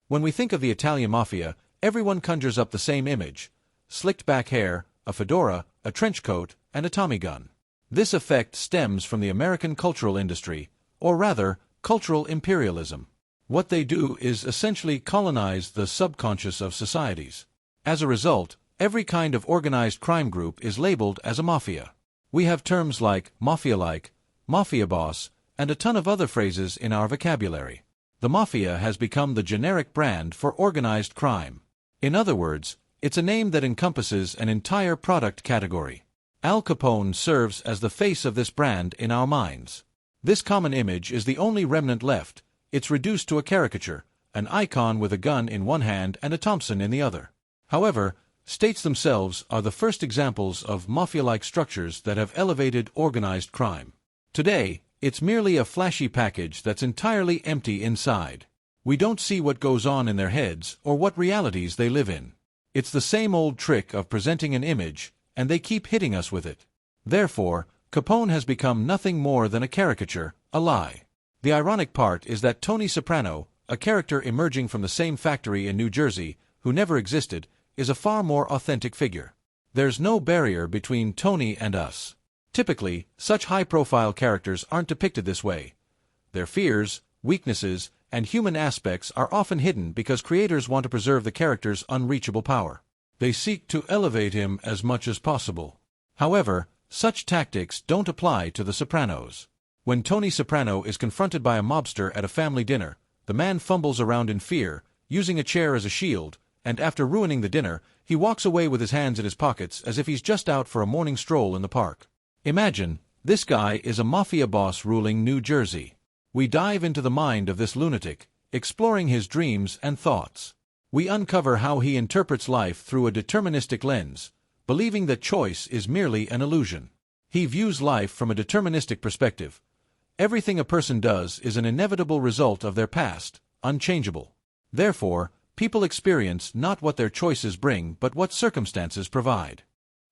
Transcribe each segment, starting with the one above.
When we think of the Italian Mafia, everyone conjures up the same image: slicked back hair, a fedora, a trench coat, and a Tommy gun. This effect stems from the American cultural industry, or rather, cultural imperialism. What they do is essentially colonize the subconscious of societies. As a result, every kind of organized crime group is labeled as a mafia. We have terms like mafia-like, mafia boss, and a ton of other phrases in our vocabulary. The mafia has become the generic brand for organized crime. In other words, it's a name that encompasses an entire product category. Al Capone serves as the face of this brand in our minds. This common image is the only remnant left. It's reduced to a caricature, an icon with a gun in one hand and a Thompson in the other. However, states themselves are the first examples of mafia-like structures that have elevated organized crime. Today, it's merely a flashy package that's entirely empty inside. We don't see what goes on in their heads or what realities they live in. It's the same old trick of presenting an image, and they keep hitting us with it. Therefore, Capone has become nothing more than a caricature, a lie. The ironic part is that Tony Soprano, a character emerging from the same factory in New Jersey, who never existed, is a far more authentic figure. There's no barrier between Tony and us. Typically, such high-profile characters aren't depicted this way. Their fears, weaknesses, and human aspects are often hidden because creators want to preserve the character's unreachable power. They seek to elevate him as much as possible. However, such tactics don't apply to the Sopranos. When Tony Soprano is confronted by a mobster at a family dinner, the man fumbles around in fear, using a chair as a shield, and after ruining the dinner, he walks away with his hands in his pockets as if he's just out for a morning stroll in the park. Imagine, this guy is a mafia boss ruling New Jersey. We dive into the mind of this lunatic, exploring his dreams and thoughts. We uncover how he interprets life through a deterministic lens, believing that choice is merely an illusion. He views life from a deterministic perspective. Everything a person does is an inevitable result of their past, unchangeable. Therefore, people experience not what their choices bring but what circumstances provide.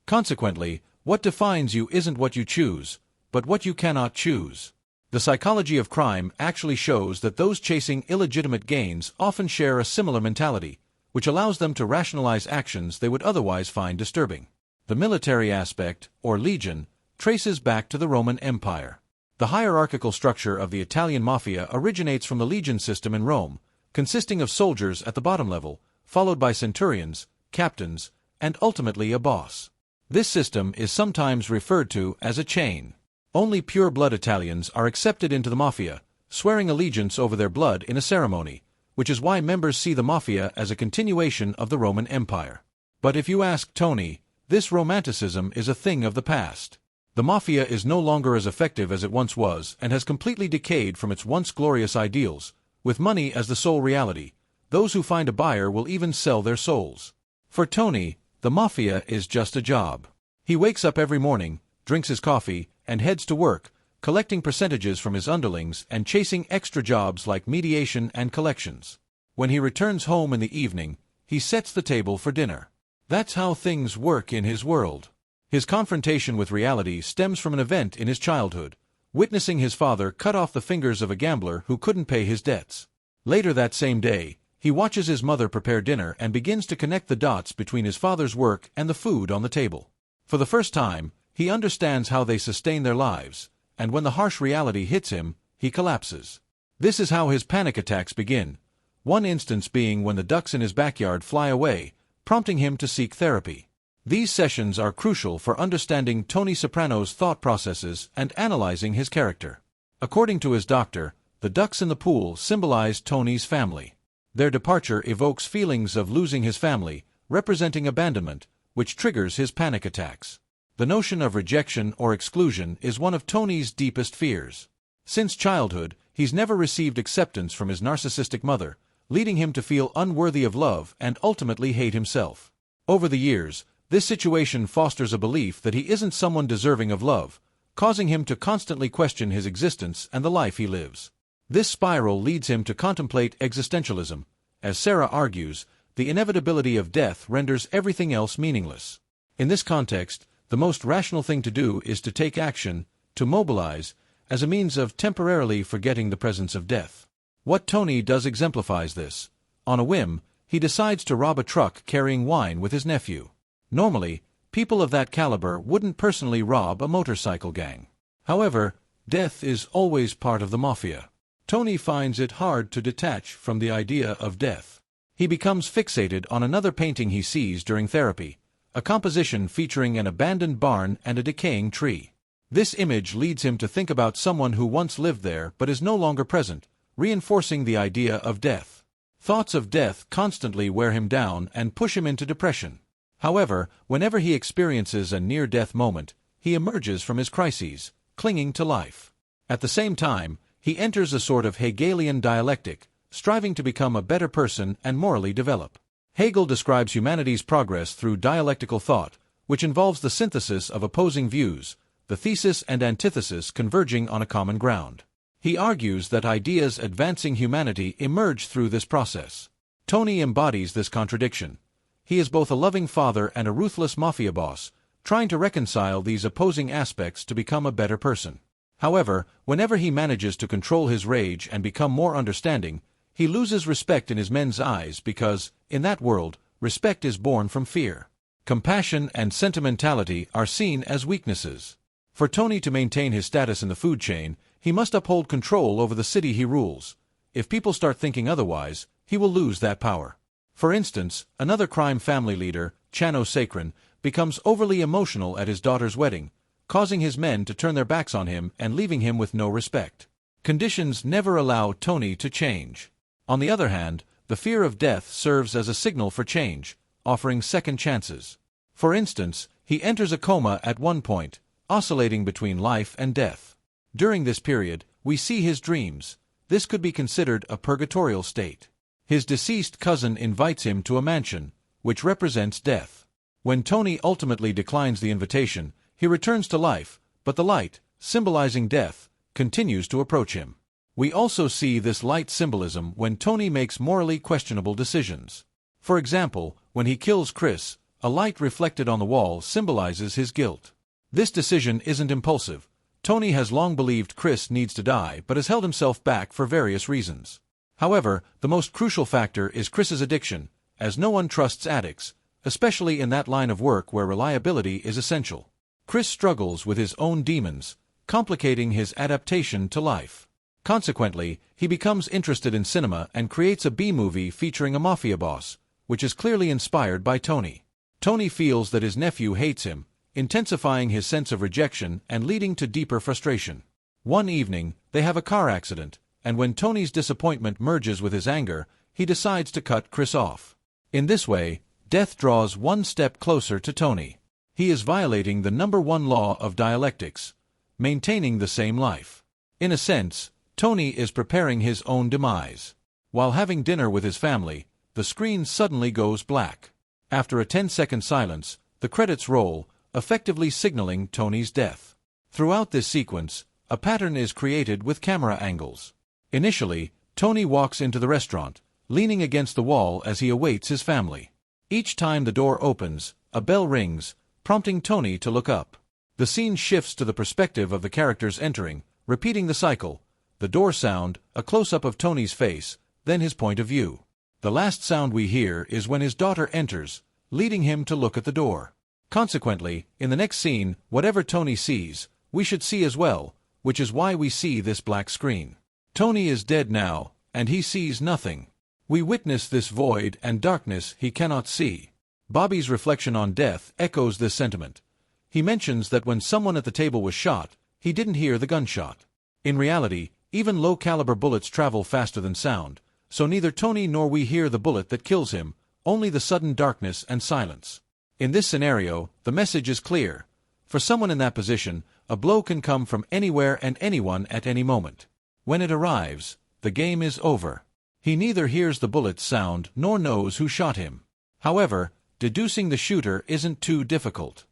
Consequently, what defines you isn't what you choose, but what you cannot choose. The psychology of crime actually shows that those chasing illegitimate gains often share a similar mentality, which allows them to rationalize actions they would otherwise find disturbing. The military aspect, or legion, traces back to the Roman Empire. The hierarchical structure of the Italian Mafia originates from the legion system in Rome, consisting of soldiers at the bottom level, followed by centurions, captains, and ultimately a boss. This system is sometimes referred to as a chain. Only pure-blood Italians are accepted into the Mafia, swearing allegiance over their blood in a ceremony, which is why members see the Mafia as a continuation of the Roman Empire. But if you ask Tony, this romanticism is a thing of the past. The Mafia is no longer as effective as it once was and has completely decayed from its once glorious ideals. With money as the sole reality, those who find a buyer will even sell their souls. For Tony, the Mafia is just a job. He wakes up every morning, drinks his coffee, and heads to work, collecting percentages from his underlings and chasing extra jobs like mediation and collections. When he returns home in the evening, he sets the table for dinner. That's how things work in his world. His confrontation with reality stems from an event in his childhood, witnessing his father cut off the fingers of a gambler who couldn't pay his debts. Later that same day, he watches his mother prepare dinner and begins to connect the dots between his father's work and the food on the table. For the first time, he understands how they sustain their lives, and when the harsh reality hits him, he collapses. This is how his panic attacks begin, one instance being when the ducks in his backyard fly away, prompting him to seek therapy. These sessions are crucial for understanding Tony Soprano's thought processes and analyzing his character. According to his doctor, the ducks in the pool symbolize Tony's family. Their departure evokes feelings of losing his family, representing abandonment, which triggers his panic attacks. The notion of rejection or exclusion is one of Tony's deepest fears. Since childhood, he's never received acceptance from his narcissistic mother, leading him to feel unworthy of love and ultimately hate himself. Over the years, this situation fosters a belief that he isn't someone deserving of love, causing him to constantly question his existence and the life he lives. This spiral leads him to contemplate existentialism. As Sarah argues, the inevitability of death renders everything else meaningless. In this context, the most rational thing to do is to take action, to mobilize, as a means of temporarily forgetting the presence of death. What Tony does exemplifies this. On a whim, he decides to rob a truck carrying wine with his nephew. Normally, people of that caliber wouldn't personally rob a motorcycle gang. However, death is always part of the Mafia. Tony finds it hard to detach from the idea of death. He becomes fixated on another painting he sees during therapy, a composition featuring an abandoned barn and a decaying tree. This image leads him to think about someone who once lived there but is no longer present, reinforcing the idea of death. Thoughts of death constantly wear him down and push him into depression. However, whenever he experiences a near-death moment, he emerges from his crises, clinging to life. At the same time, he enters a sort of Hegelian dialectic, striving to become a better person and morally develop. Hegel describes humanity's progress through dialectical thought, which involves the synthesis of opposing views, the thesis and antithesis converging on a common ground. He argues that ideas advancing humanity emerge through this process. Tony embodies this contradiction. He is both a loving father and a ruthless mafia boss, trying to reconcile these opposing aspects to become a better person. However, whenever he manages to control his rage and become more understanding, he loses respect in his men's eyes because, in that world, respect is born from fear. Compassion and sentimentality are seen as weaknesses. For Tony to maintain his status in the food chain, he must uphold control over the city he rules. If people start thinking otherwise, he will lose that power. For instance, another crime family leader, Tony Soprano, becomes overly emotional at his daughter's wedding, causing his men to turn their backs on him and leaving him with no respect. Conditions never allow Tony to change. On the other hand, the fear of death serves as a signal for change, offering second chances. For instance, he enters a coma at one point, oscillating between life and death. During this period, we see his dreams. This could be considered a purgatorial state. His deceased cousin invites him to a mansion, which represents death. When Tony ultimately declines the invitation, he returns to life, but the light, symbolizing death, continues to approach him. We also see this light symbolism when Tony makes morally questionable decisions. For example, when he kills Chris, a light reflected on the wall symbolizes his guilt. This decision isn't impulsive. Tony has long believed Chris needs to die but has held himself back for various reasons. However, the most crucial factor is Chris's addiction, as no one trusts addicts, especially in that line of work where reliability is essential. Chris struggles with his own demons, complicating his adaptation to life. Consequently, he becomes interested in cinema and creates a B-movie featuring a mafia boss, which is clearly inspired by Tony. Tony feels that his nephew hates him, intensifying his sense of rejection and leading to deeper frustration. One evening, they have a car accident, and when Tony's disappointment merges with his anger, he decides to cut Chris off. In this way, death draws one step closer to Tony. He is violating the #1 law of dialectics, maintaining the same life. In a sense, Tony is preparing his own demise. While having dinner with his family, the screen suddenly goes black. After a 10-second silence, the credits roll, effectively signaling Tony's death. Throughout this sequence, a pattern is created with camera angles. Initially, Tony walks into the restaurant, leaning against the wall as he awaits his family. Each time the door opens, a bell rings, prompting Tony to look up. The scene shifts to the perspective of the characters entering, repeating the cycle: the door sound, a close-up of Tony's face, then his point of view. The last sound we hear is when his daughter enters, leading him to look at the door. Consequently, in the next scene, whatever Tony sees, we should see as well, which is why we see this black screen. Tony is dead now, and he sees nothing. We witness this void and darkness he cannot see. Bobby's reflection on death echoes this sentiment. He mentions that when someone at the table was shot, he didn't hear the gunshot. In reality, even low-caliber bullets travel faster than sound, so neither Tony nor we hear the bullet that kills him, only the sudden darkness and silence. In this scenario, the message is clear. For someone in that position, a blow can come from anywhere and anyone at any moment. When it arrives, the game is over. He neither hears the bullet's sound nor knows who shot him. However, deducing the shooter isn't too difficult.